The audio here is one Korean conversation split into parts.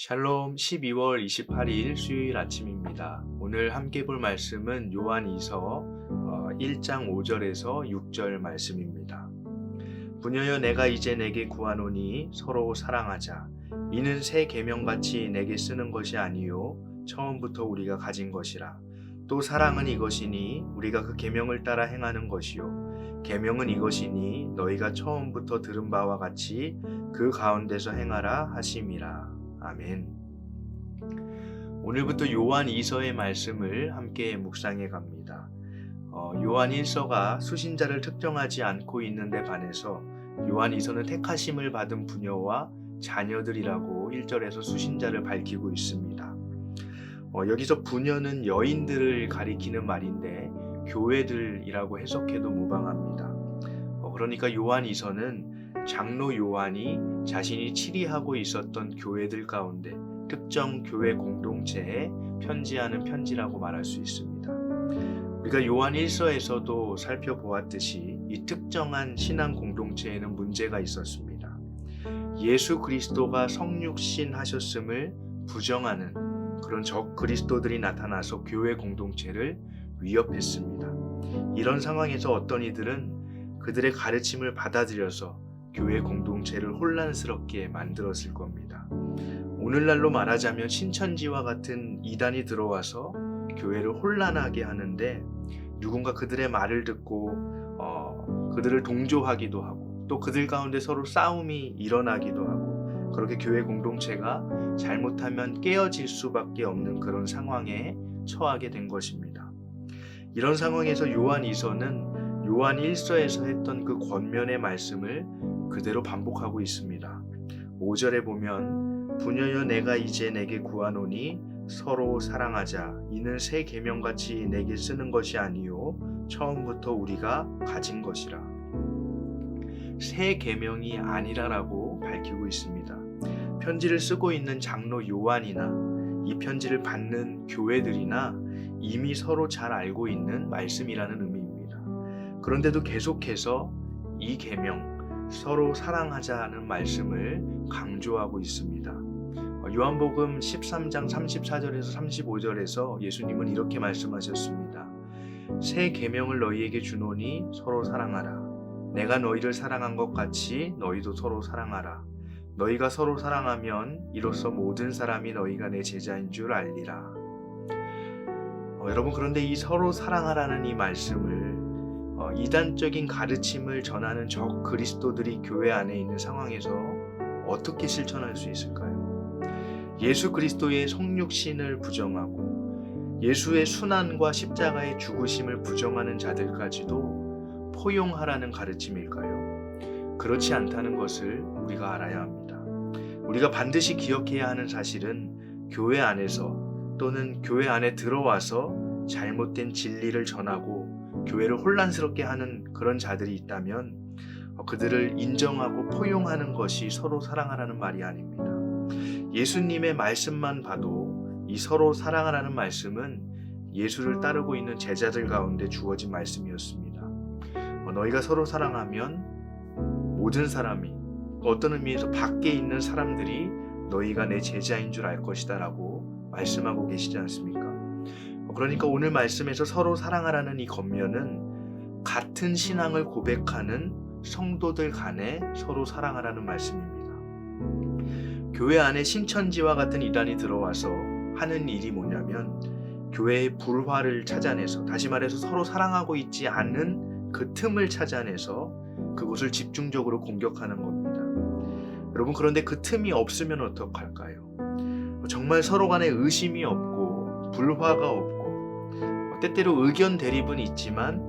샬롬 12월 28일 수요일 아침입니다. 오늘 함께 볼 말씀은 요한이서 1장 5절에서 6절 말씀입니다. 부녀여 내가 이제 내게 구하노니 서로 사랑하자. 이는 새 계명같이 내게 쓰는 것이 아니요 처음부터 우리가 가진 것이라. 또 사랑은 이것이니 우리가 그 계명을 따라 행하는 것이요 계명은 이것이니 너희가 처음부터 들은 바와 같이 그 가운데서 행하라 하심이라. 아멘. 오늘부터 요한 2서의 말씀을 함께 묵상해 갑니다. 요한 1서가 수신자를 특정하지 않고 있는데 반해서 요한 2서는 택하심을 받은 부녀와 자녀들이라고 1절에서 수신자를 밝히고 있습니다. 여기서 부녀는 여인들을 가리키는 말인데 교회들이라고 해석해도 무방합니다. 그러니까 요한 2서는 장로 요한이 자신이 치리하고 있었던 교회들 가운데 특정 교회 공동체에 편지하는 편지라고 말할 수 있습니다. 우리가 요한 1서에서도 살펴보았듯이 이 특정한 신앙 공동체에는 문제가 있었습니다. 예수 그리스도가 성육신 하셨음을 부정하는 그런 적 그리스도들이 나타나서 교회 공동체를 위협했습니다. 이런 상황에서 어떤 이들은 그들의 가르침을 받아들여서 교회 공동체를 혼란스럽게 만들었을 겁니다. 오늘날로 말하자면 신천지와 같은 이단이 들어와서 교회를 혼란하게 하는데 누군가 그들의 말을 듣고 그들을 동조하기도 하고 또 그들 가운데 서로 싸움이 일어나기도 하고 그렇게 교회 공동체가 잘못하면 깨어질 수밖에 없는 그런 상황에 처하게 된 것입니다. 이런 상황에서 요한 2서는 요한 1서에서 했던 그 권면의 말씀을 그대로 반복하고 있습니다. 5절에 보면 부녀여 내가 이제 내게 구하노니 서로 사랑하자. 이는 새 계명같이 내게 쓰는 것이 아니요 처음부터 우리가 가진 것이라. 새 계명이 아니라라고 밝히고 있습니다. 편지를 쓰고 있는 장로 요한이나 이 편지를 받는 교회들이나 이미 서로 잘 알고 있는 말씀이라는 의미입니다. 그런데도 계속해서 이 계명 서로 사랑하자는 말씀을 강조하고 있습니다. 요한복음 13장 34절에서 35절에서 예수님은 이렇게 말씀하셨습니다. 새 계명을 너희에게 주노니 서로 사랑하라. 내가 너희를 사랑한 것 같이 너희도 서로 사랑하라. 너희가 서로 사랑하면 이로써 모든 사람이 너희가 내 제자인 줄 알리라. 여러분, 그런데 이 서로 사랑하라는 이 말씀을 이단적인 가르침을 전하는 적 그리스도들이 교회 안에 있는 상황에서 어떻게 실천할 수 있을까요? 예수 그리스도의 성육신을 부정하고 예수의 순환과 십자가의 죽으심을 부정하는 자들까지도 포용하라는 가르침일까요? 그렇지 않다는 것을 우리가 알아야 합니다. 우리가 반드시 기억해야 하는 사실은 교회 안에서 또는 교회 안에 들어와서 잘못된 진리를 전하고 교회를 혼란스럽게 하는 그런 자들이 있다면 그들을 인정하고 포용하는 것이 서로 사랑하라는 말이 아닙니다. 예수님의 말씀만 봐도 이 서로 사랑하라는 말씀은 예수를 따르고 있는 제자들 가운데 주어진 말씀이었습니다. 너희가 서로 사랑하면 모든 사람이 어떤 의미에서 밖에 있는 사람들이 너희가 내 제자인 줄 알 것이다 라고 말씀하고 계시지 않습니까? 그러니까 오늘 말씀에서 서로 사랑하라는 이 권면은 같은 신앙을 고백하는 성도들 간에 서로 사랑하라는 말씀입니다. 교회 안에 신천지와 같은 이단이 들어와서 하는 일이 뭐냐면 교회의 불화를 찾아내서, 다시 말해서 서로 사랑하고 있지 않은 그 틈을 찾아내서 그곳을 집중적으로 공격하는 겁니다. 여러분, 그런데 그 틈이 없으면 어떡할까요? 정말 서로 간에 의심이 없고 불화가 없고 때때로 의견 대립은 있지만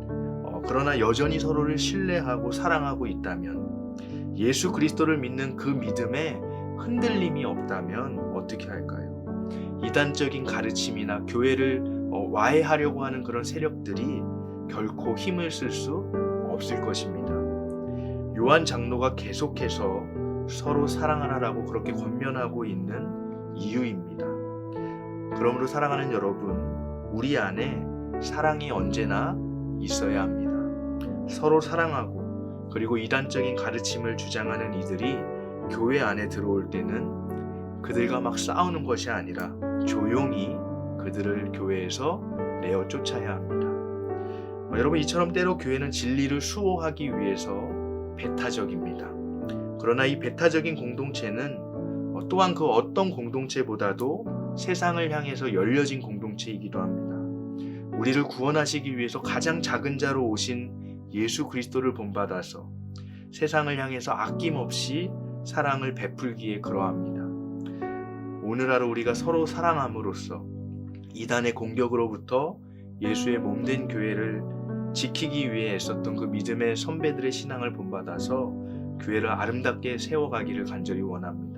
그러나 여전히 서로를 신뢰하고 사랑하고 있다면, 예수 그리스도를 믿는 그 믿음에 흔들림이 없다면 어떻게 할까요? 이단적인 가르침이나 교회를 와해하려고 하는 그런 세력들이 결코 힘을 쓸 수 없을 것입니다. 요한 장로가 계속해서 서로 사랑하라고 그렇게 권면하고 있는 이유입니다. 그러므로 사랑하는 여러분, 우리 안에 사랑이 언제나 있어야 합니다. 서로 사랑하고 그리고 이단적인 가르침을 주장하는 이들이 교회 안에 들어올 때는 그들과 막 싸우는 것이 아니라 조용히 그들을 교회에서 내어 쫓아야 합니다. 여러분, 이처럼 때로 교회는 진리를 수호하기 위해서 배타적입니다. 그러나 이 배타적인 공동체는 또한 그 어떤 공동체보다도 세상을 향해서 열려진 공동체이기도 합니다. 우리를 구원하시기 위해서 가장 작은 자로 오신 예수 그리스도를 본받아서 세상을 향해서 아낌없이 사랑을 베풀기에 그러합니다. 오늘 하루 우리가 서로 사랑함으로써 이단의 공격으로부터 예수의 몸된 교회를 지키기 위해 애썼던 그 믿음의 선배들의 신앙을 본받아서 교회를 아름답게 세워가기를 간절히 원합니다.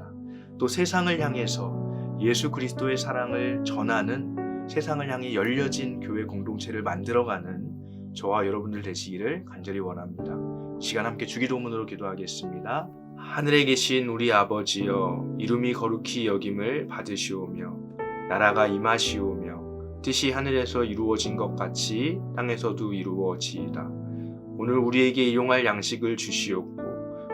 또 세상을 향해서 예수 그리스도의 사랑을 전하는, 세상을 향해 열려진 교회 공동체를 만들어가는 저와 여러분들 되시기를 간절히 원합니다. 시간 함께 주기도문으로 기도하겠습니다. 하늘에 계신 우리 아버지여, 이름이 거룩히 여김을 받으시오며 나라가 임하시오며 뜻이 하늘에서 이루어진 것 같이 땅에서도 이루어지이다. 오늘 우리에게 일용할 양식을 주시옵고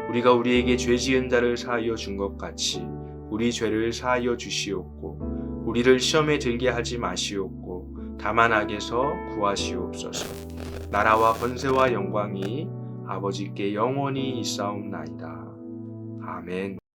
우리가 우리에게 죄 지은 자를 사하여 준 것 같이 우리 죄를 사하여 주시옵고 우리를 시험에 들게 하지 마시옵고 다만 악에서 구하시옵소서. 나라와 권세와 영광이 아버지께 영원히 있사옵나이다. 아멘.